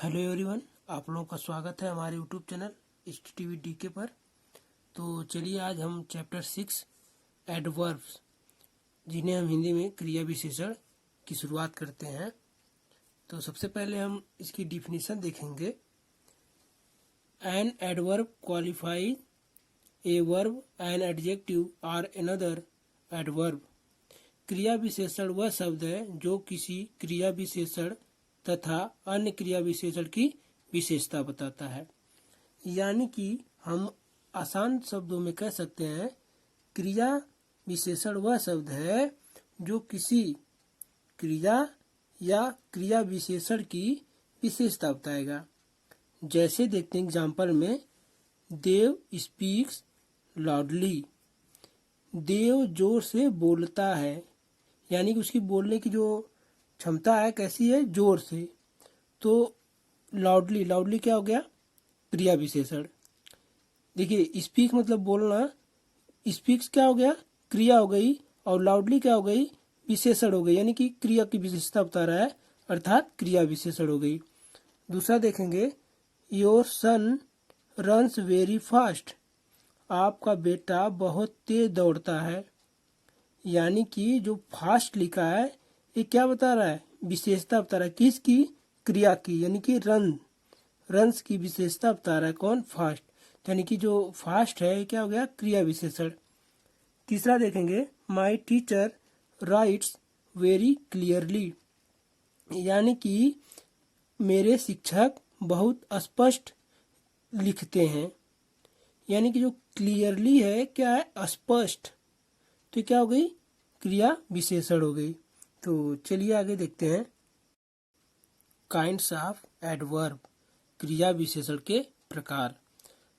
Hello everyone, आप लोगों का स्वागत है हमारे यूट्यूब चैनल HTTV DK पर। तो चलिए आज हम चैप्टर 6 एडवर्ब्स, जिन्हें हम हिंदी में क्रिया विशेषण की शुरुआत करते हैं। तो सबसे पहले हम इसकी डिफिनीशन देखेंगे। An adverb qualify a verb, an adjective और अनदर एडवर्ब। क्रिया विशेषण वह शब्द है जो किसी क्रिया विशेषण तथा अन्य क्रिया विशेषण की विशेषता बताता है। यानी कि हम आसान शब्दों में कह सकते हैं, क्रिया विशेषण वह शब्द है जो किसी क्रिया या क्रिया विशेषण की विशेषता बताएगा। जैसे देखते हैं एग्जाम्पल में, देव स्पीक्स लाउडली। देव जोर से बोलता है, यानी कि उसकी बोलने की जो क्षमता है कैसी है, जोर से। तो लाउडली, लाउडली क्या हो गया, क्रिया विशेषण। देखिए स्पीक मतलब बोलना, स्पीक्स क्या हो गया, क्रिया हो गई, और लाउडली क्या हो गई, विशेषण हो गई, यानी कि क्रिया की विशेषता बता रहा है, अर्थात क्रिया विशेषण हो गई। दूसरा देखेंगे, your son runs very fast. आपका बेटा बहुत तेज दौड़ता है। यानी कि जो फास्ट लिखा है ये क्या बता रहा है, विशेषता बता रहा है, किसकी, क्रिया की, यानी कि रन्स की विशेषता बता रहा है। कौन, फास्ट। यानी कि जो फास्ट है क्या हो गया, क्रिया विशेषण। तीसरा देखेंगे, my teacher rights very clearly. यानी कि मेरे शिक्षक बहुत स्पष्ट लिखते हैं। यानी कि जो क्लियरली है क्या है, स्पष्ट। तो क्या हो गई, क्रिया विशेषण हो गई। तो चलिए आगे देखते हैं, काइंड्स ऑफ एडवर्ब, क्रिया विशेषण के प्रकार।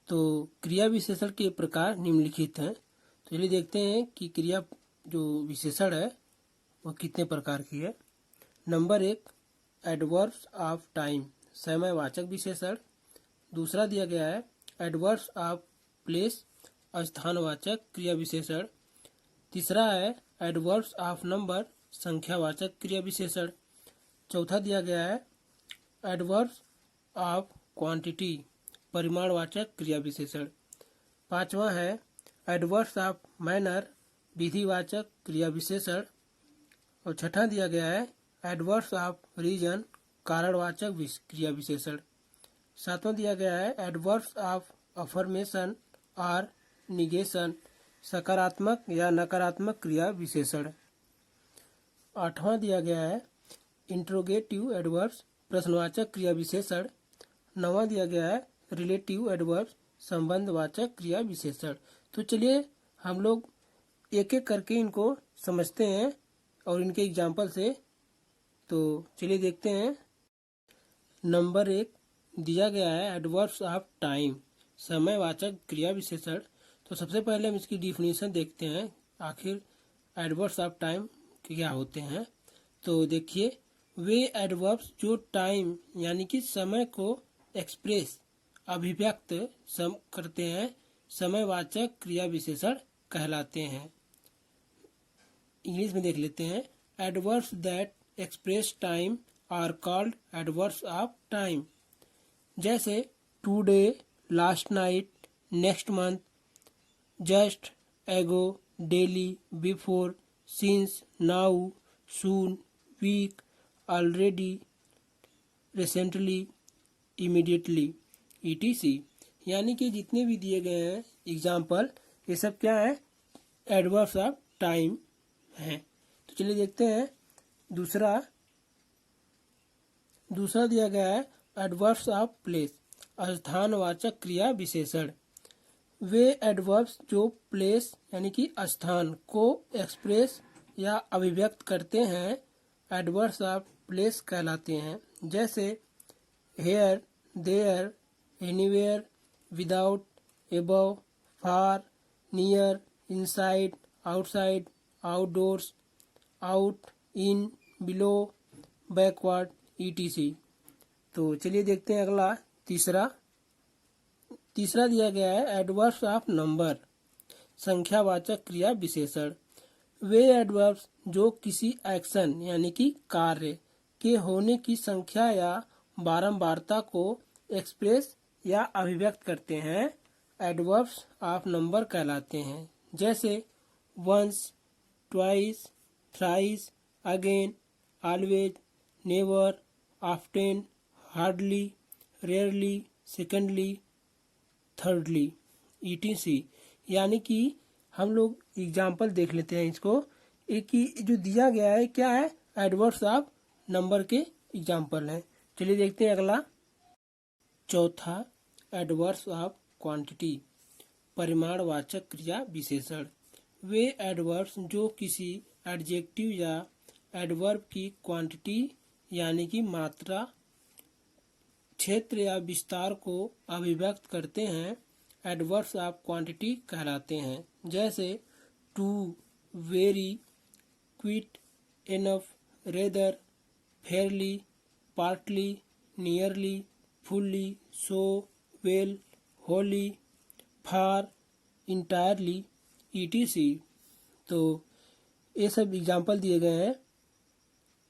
तो क्रिया विशेषण के प्रकार निम्नलिखित हैं। तो चलिए देखते हैं कि क्रिया जो विशेषण है वो कितने प्रकार की है। नंबर 1, एडवर्ब्स ऑफ टाइम, समयवाचक विशेषण। दूसरा दिया गया है एडवर्ब्स ऑफ प्लेस, स्थानवाचक क्रिया विशेषण। तीसरा है एडवर्ब्स ऑफ नंबर, संख्यावाचक क्रिया विशेषण। चौथा दिया गया है एडवर्ब्स ऑफ क्वांटिटी, परिमाणवाचक क्रिया विशेषण। पांचवा है एडवर्ब्स ऑफ मैनर, विधिवाचक क्रिया विशेषण। और छठा दिया गया है एडवर्ब्स ऑफ रीजन, कारणवाचक क्रिया विशेषण। सातवां दिया गया है एडवर्ब्स ऑफ अफर्मेशन और निगेशन, सकारात्मक या नकारात्मक क्रिया विशेषण। आठवां दिया गया है इंट्रोगेटिव एडवर्ब्स, प्रश्नवाचक क्रिया विशेषण। नौवां दिया गया है रिलेटिव एडवर्ब्स, संबंधवाचक क्रिया विशेषण। तो चलिए हम लोग एक एक करके इनको समझते हैं और इनके एग्जाम्पल से। तो चलिए देखते हैं। नंबर 1 दिया गया है एडवर्ब्स ऑफ टाइम, समयवाचक क्रिया विशेषण। तो सबसे पहले हम इसकी डिफिनीशन देखते हैं, आखिर एडवर्ब्स ऑफ टाइम क्या होते हैं। तो देखिए, वे एडवर्ब्स जो टाइम यानी कि समय को एक्सप्रेस, अभिव्यक्त करते हैं, समयवाचक क्रिया विशेषण कहलाते हैं। इंग्लिश में देख लेते हैं, adverbs that express time are called adverbs of time. जैसे today, last night, next month, just, ago, daily, before, since, now, soon, week, already, recently, immediately, ETC। यानी कि जितने भी दिए गए हैं एग्जाम्पल, ये सब क्या है, एडवर्ब्स ऑफ टाइम हैं। तो चलिए देखते हैं दूसरा दिया गया है एडवर्ब्स ऑफ प्लेस, स्थानवाचक क्रिया विशेषण। वे एडवर्ब्स जो प्लेस यानी कि स्थान को एक्सप्रेस या अभिव्यक्त करते हैं, एडवर्ब्स ऑफ प्लेस कहलाते हैं। जैसे here, there, anywhere, without, above, far, near, inside, outside, outdoors, out, in, below, backward, ETC। तो चलिए देखते हैं अगला तीसरा दिया गया है एडवर्ब्स ऑफ नंबर, संख्यावाचक क्रिया विशेषण। वे एडवर्ब्स जो किसी एक्शन यानी कि कार्य के होने की संख्या या बारंबारता को एक्सप्रेस या अभिव्यक्त करते हैं एडवर्ब्स ऑफ नंबर कहलाते हैं। जैसे once, twice, thrice, again, always, never, often, hardly, rarely, secondly, thirdly, etc. यानी कि हम लोग एग्जाम्पल देख लेते हैं इसको। एक ही जो दिया गया है क्या है, एडवर्ब्स ऑफ नंबर के एग्जाम्पल हैं। चलिए देखते हैं अगला। चौथा, एडवर्ब्स ऑफ क्वांटिटी, परिमाणवाचक क्रिया विशेषण। वे एडवर्ब्स जो किसी एडजेक्टिव या एडवर्ब की क्वांटिटी यानी कि मात्रा, क्षेत्र या विस्तार को अभिव्यक्त करते हैं एडवर्ब्स ऑफ क्वांटिटी कहलाते हैं। जैसे too, very, quite, enough, rather, fairly, partly, nearly, fully, so, well, wholly, far, entirely, etc. तो ये सब एग्जाम्पल दिए गए हैं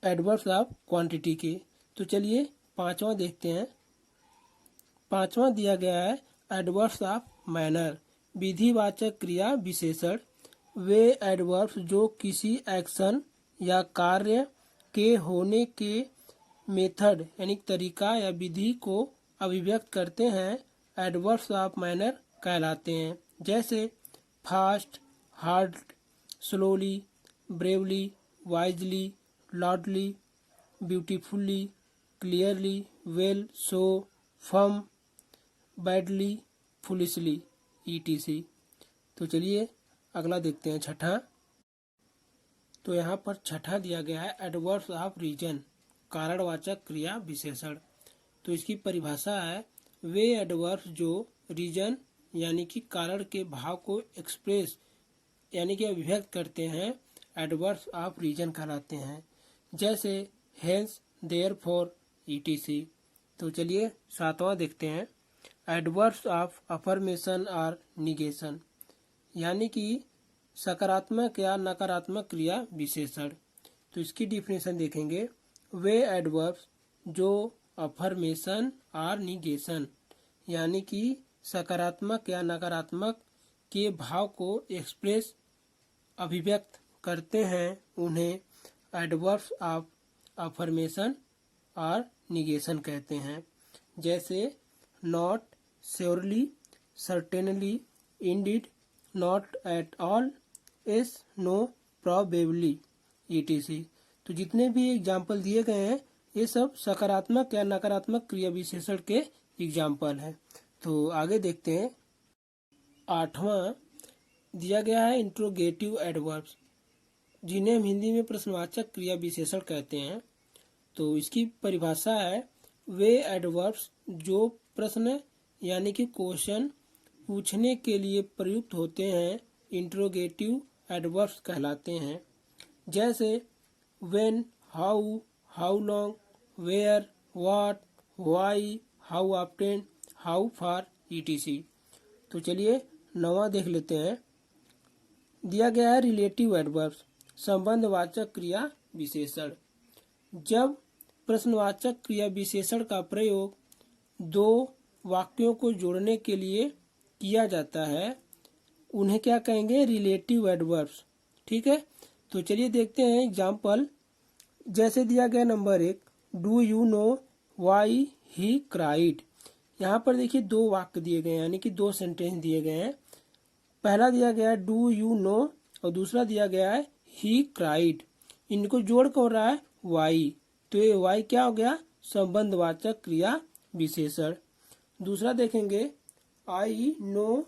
एडवर्ब्स ऑफ क्वांटिटी के। तो चलिए पांचवा देखते हैं। पांचवा दिया गया है एडवर्ब्स ऑफ मैनर, विधिवाचक क्रिया विशेषण। वे एडवर्ब्स जो किसी एक्शन या कार्य के होने के मेथड यानी तरीका या विधि को अभिव्यक्त करते हैं एडवर्ब्स ऑफ मैनर कहलाते हैं। जैसे fast, hard, slowly, bravely, wisely, loudly, beautifully, clearly, well, so, firm, badly, foolishly, etc. तो चलिए अगला देखते हैं, छठा। तो यहाँ पर छठा दिया गया है एडवर्ब्स ऑफ रीजन, कारणवाचक क्रिया विशेषण। तो इसकी परिभाषा है वे एडवर्ब्स जो रीजन यानी कि कारण के भाव को एक्सप्रेस यानी कि अभिव्यक्त करते हैं एडवर्ब्स ऑफ रीजन कहलाते हैं। जैसे हेंस, देयरफॉर, ईटीसी। तो चलिए सातवां देखते हैं एडवर्ब्स ऑफ अफर्मेशन और निगेशन, यानी कि सकारात्मक या नकारात्मक क्रिया विशेषण। तो इसकी डिफिनेशन देखेंगे। वे एडवर्ब्स जो अफर्मेशन और निगेशन यानी कि सकारात्मक या नकारात्मक के भाव को एक्सप्रेस अभिव्यक्त करते हैं उन्हें एडवर्ब्स ऑफ अफर्मेशन और निगेशन कहते हैं। जैसे not, surely, certainly, indeed, not at all, yes, no, probably, etc. तो जितने भी एग्जाम्पल दिए गए हैं ये सब सकारात्मक या नकारात्मक क्रिया विशेषण के एग्जाम्पल हैं। तो आगे देखते हैं। आठवां दिया गया है इंट्रोगेटिव एडवर्ब्स, जिन्हें हम हिंदी में प्रश्नवाचक क्रिया विशेषण कहते हैं। तो इसकी परिभाषा है वे एडवर्ब्स जो प्रश्न यानी कि क्वेश्चन पूछने के लिए प्रयुक्त होते हैं इंट्रोगेटिव एडवर्ब्स कहलाते हैं। जैसे when, how, how long, where, what, why, how often, how far, etc. तो चलिए नवा देख लेते हैं। दिया गया है रिलेटिव एडवर्ब्स, संबंधवाचक क्रिया विशेषण। जब प्रश्नवाचक क्रिया विशेषण का प्रयोग दो वाक्यों को जोड़ने के लिए किया जाता है उन्हें क्या कहेंगे, रिलेटिव एडवर्ब्स। ठीक है, तो चलिए देखते हैं एग्जाम्पल। जैसे दिया गया number 1, do you know why he cried. यहाँ पर देखिए दो वाक्य दिए गए हैं यानी कि दो सेंटेंस दिए गए हैं। पहला दिया गया है डू यू नो और दूसरा दिया गया है ही क्राइड। इनको जोड़ कर हो रहा है वाई, तो ये वाई क्या हो गया, संबंधवाचक क्रिया विशेषण। दूसरा देखेंगे I know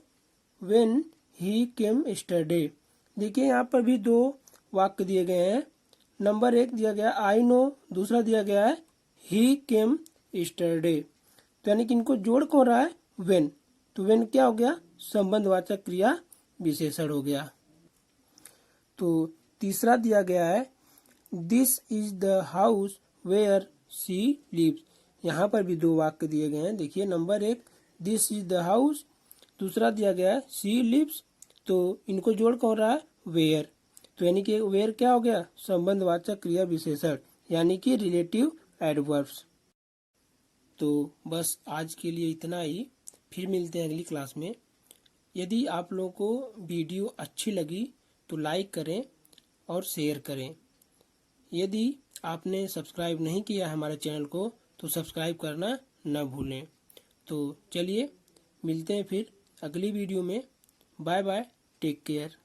when he came yesterday. देखिए यहाँ पर भी दो वाक्य दिए गए हैं। नंबर 1 दिया गया आई नो, दूसरा दिया गया है ही केम यस्टरडे। तो यानी कि इनको जोड़ कर हो रहा है व्हेन, तो व्हेन क्या हो गया, संबंधवाचक क्रिया विशेषण हो गया। तो तीसरा दिया गया है this is the house where she lives. यहाँ पर भी दो वाक्य दिए गए हैं। देखिए number 1 this is the house, दूसरा दिया गया है शी लिव्स, तो इनको जोड़ कर हो रहा है वेयर। तो यानी कि वेयर क्या हो गया, संबंधवाचक क्रिया विशेषण यानी कि रिलेटिव एडवर्ब्स। तो बस आज के लिए इतना ही, फिर मिलते हैं अगली क्लास में। यदि आप लोगों को वीडियो अच्छी लगी तो लाइक करें और शेयर करें। यदि आपने सब्सक्राइब नहीं किया हमारे चैनल को तो सब्सक्राइब करना न भूलें। तो चलिए मिलते हैं फिर अगली वीडियो में। Bye bye, take care.